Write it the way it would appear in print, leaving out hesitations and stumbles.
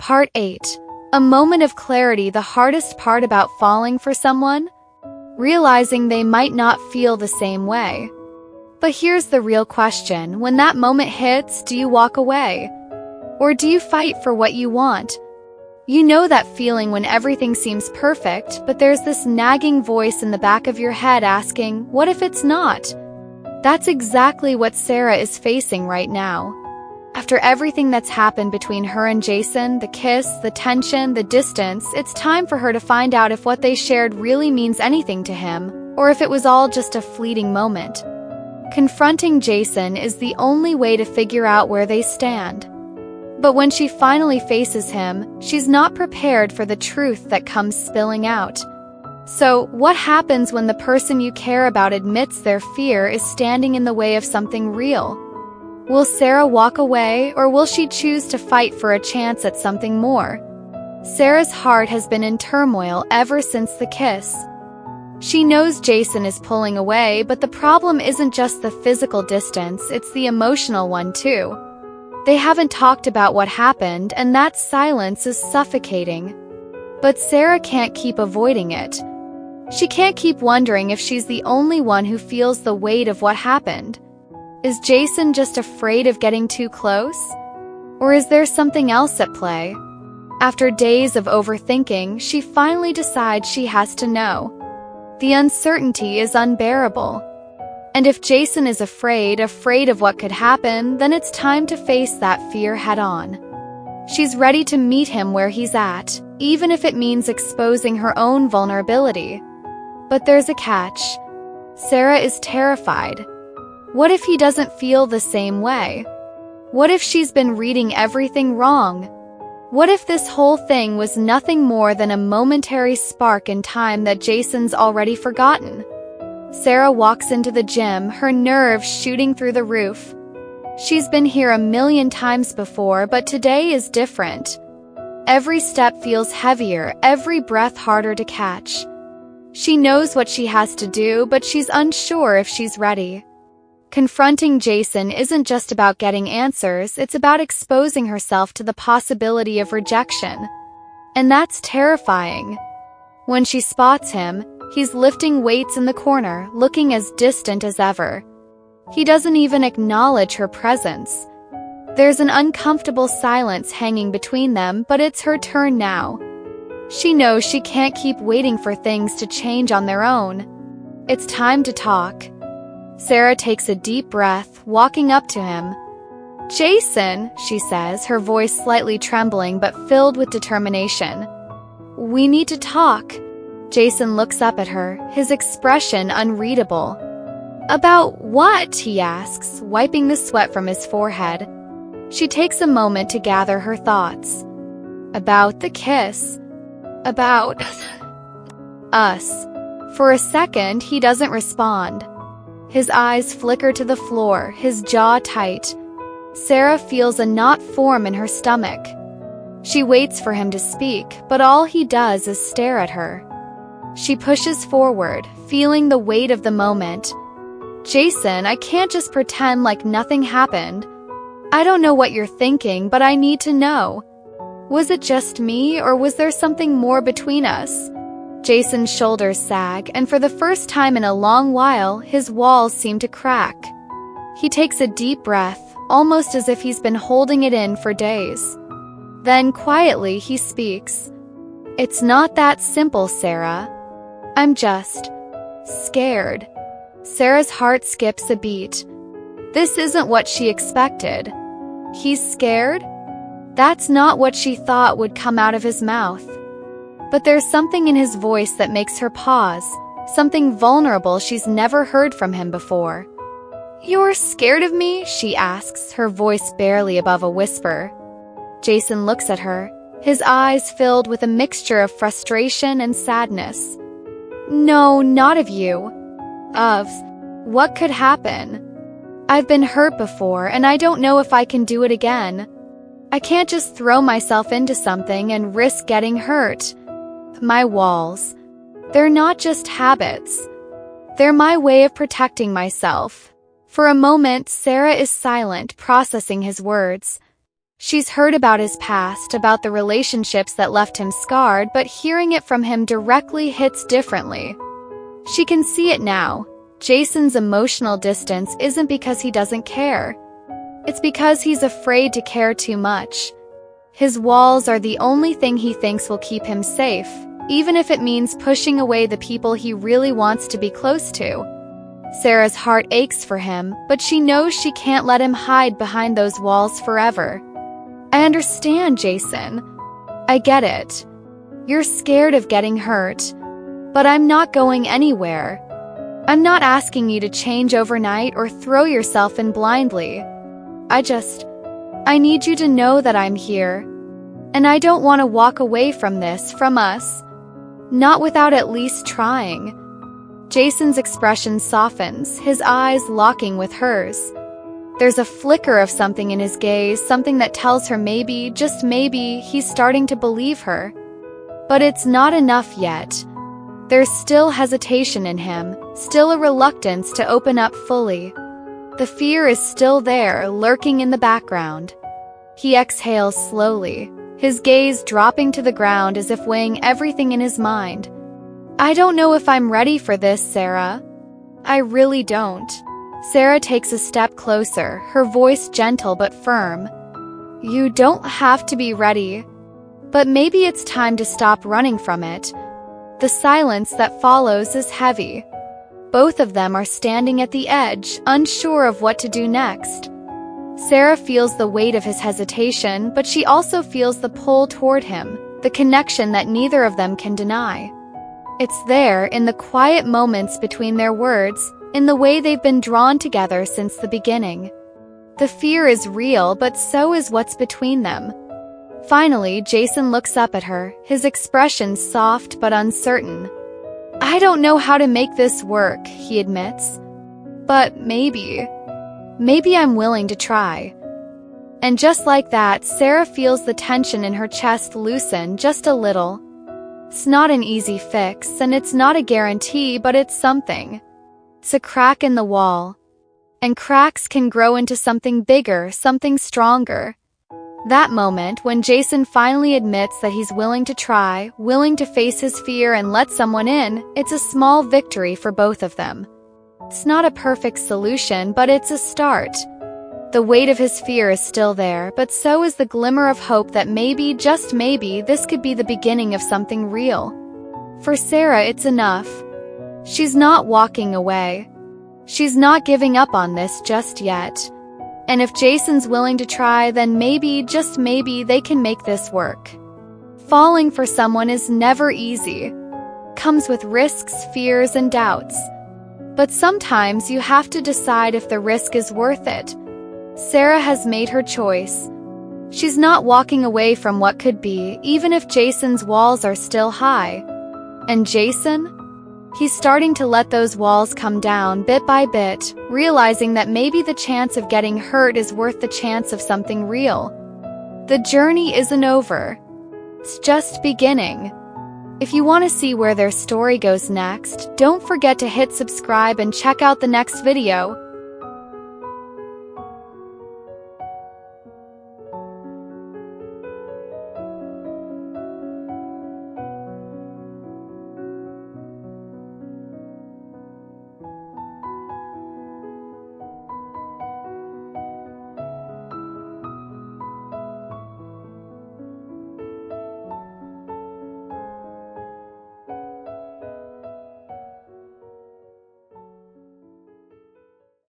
Part 8. A moment of clarity. The hardest part about falling for someone? Realizing they might not feel the same way. But here's the real question. When that moment hits, do you walk away? Or do you fight for what you want? You know that feeling when everything seems perfect, but there's this nagging voice in the back of your head asking, what if it's not? That's exactly what Sarah is facing right now. After everything that's happened between her and Jason, the kiss, the tension, the distance, it's time for her to find out if what they shared really means anything to him, or if it was all just a fleeting moment. Confronting Jason is the only way to figure out where they stand. But when she finally faces him, she's not prepared for the truth that comes spilling out. So, what happens when the person you care about admits their fear is standing in the way of something real? Will Sarah walk away, or will she choose to fight for a chance at something more? Sarah's heart has been in turmoil ever since the kiss. She knows Jason is pulling away, but the problem isn't just the physical distance, it's the emotional one too. They haven't talked about what happened, and that silence is suffocating. But Sarah can't keep avoiding it. She can't keep wondering if she's the only one who feels the weight of what happened. Is Jason just afraid of getting too close? Or is there something else at play? After days of overthinking, she finally decides she has to know. The uncertainty is unbearable. And if Jason is afraid of what could happen, then it's time to face that fear head-on. She's ready to meet him where he's at, even if it means exposing her own vulnerability. But there's a catch. Sarah is terrified. What if he doesn't feel the same way? What if she's been reading everything wrong? What if this whole thing was nothing more than a momentary spark in time that Jason's already forgotten? Sarah walks into the gym, her nerves shooting through the roof. She's been here 1,000,000 times before, but today is different. Every step feels heavier, every breath harder to catch. She knows what she has to do, but she's unsure if she's ready. Confronting Jason isn't just about getting answers, it's about exposing herself to the possibility of rejection. And that's terrifying. When she spots him, he's lifting weights in the corner, looking as distant as ever. He doesn't even acknowledge her presence. There's an uncomfortable silence hanging between them, but it's her turn now. She knows she can't keep waiting for things to change on their own. It's time to talk. Sarah takes a deep breath, walking up to him. "Jason," she says, her voice slightly trembling but filled with determination. "We need to talk." Jason looks up at her, his expression unreadable. "About what?" he asks, wiping the sweat from his forehead. She takes a moment to gather her thoughts. "About the kiss. About us." For a second, he doesn't respond. His eyes flicker to the floor, his jaw tight. Sarah feels a knot form in her stomach. She waits for him to speak, but all he does is stare at her. She pushes forward, feeling the weight of the moment. "Jason, I can't just pretend like nothing happened. I don't know what you're thinking, but I need to know. Was it just me, or was there something more between us?" Jason's shoulders sag, and for the first time in a long while, his walls seem to crack. He takes a deep breath, almost as if he's been holding it in for days. Then, quietly, he speaks. "It's not that simple, Sarah. I'm just scared." Sarah's heart skips a beat. This isn't what she expected. He's scared? That's not what she thought would come out of his mouth. But there's something in his voice that makes her pause, something vulnerable she's never heard from him before. "You're scared of me?" she asks, her voice barely above a whisper. Jason looks at her, his eyes filled with a mixture of frustration and sadness. "No, not of you. Of what could happen. I've been hurt before, and I don't know if I can do it again. I can't just throw myself into something and risk getting hurt. My walls. They're not just habits. They're my way of protecting myself." For a moment, Sarah is silent, processing his words. She's heard about his past, about the relationships that left him scarred, but hearing it from him directly hits differently. She can see it now. Jason's emotional distance isn't because he doesn't care. It's because he's afraid to care too much. His walls are the only thing he thinks will keep him safe, even if it means pushing away the people he really wants to be close to. Sarah's heart aches for him, but she knows she can't let him hide behind those walls forever. I understand, Jason. I get it. You're scared of getting hurt. But I'm not going anywhere. I'm not asking you to change overnight or throw yourself in blindly. I need you to know that I'm here. And I don't want to walk away from this, from us. Not without at least trying. Jason's expression softens, his eyes locking with hers. There's a flicker of something in his gaze, something that tells her maybe, just maybe, he's starting to believe her. But it's not enough yet. There's still hesitation in him, still a reluctance to open up fully. The fear is still there, lurking in the background. He exhales slowly, his gaze dropping to the ground as if weighing everything in his mind. I don't know if I'm ready for this, Sarah. I really don't. Sarah takes a step closer, her voice gentle but firm. You don't have to be ready. But maybe it's time to stop running from it. The silence that follows is heavy. Both of them are standing at the edge, unsure of what to do next. Sarah feels the weight of his hesitation, but she also feels the pull toward him, the connection that neither of them can deny. It's there, in the quiet moments between their words, in the way they've been drawn together since the beginning. The fear is real, but so is what's between them. Finally, Jason looks up at her, his expression soft but uncertain. I don't know how to make this work, he admits. But maybe I'm willing to try. And just like that, Sarah feels the tension in her chest loosen just a little. It's not an easy fix, and it's not a guarantee, but it's something. It's a crack in the wall. And cracks can grow into something bigger, something stronger. That moment, when Jason finally admits that he's willing to try, willing to face his fear and let someone in, it's a small victory for both of them. It's not a perfect solution, but it's a start. The weight of his fear is still there, but so is the glimmer of hope that maybe, just maybe, this could be the beginning of something real. For Sarah, it's enough. She's not walking away. She's not giving up on this just yet. And if Jason's willing to try, then maybe, just maybe, they can make this work. Falling for someone is never easy. Comes with risks, fears, and doubts. But sometimes you have to decide if the risk is worth it. Sarah has made her choice. She's not walking away from what could be, even if Jason's walls are still high. And Jason? He's starting to let those walls come down bit by bit, realizing that maybe the chance of getting hurt is worth the chance of something real. The journey isn't over. It's just beginning. If you want to see where their story goes next, don't forget to hit subscribe and check out the next video.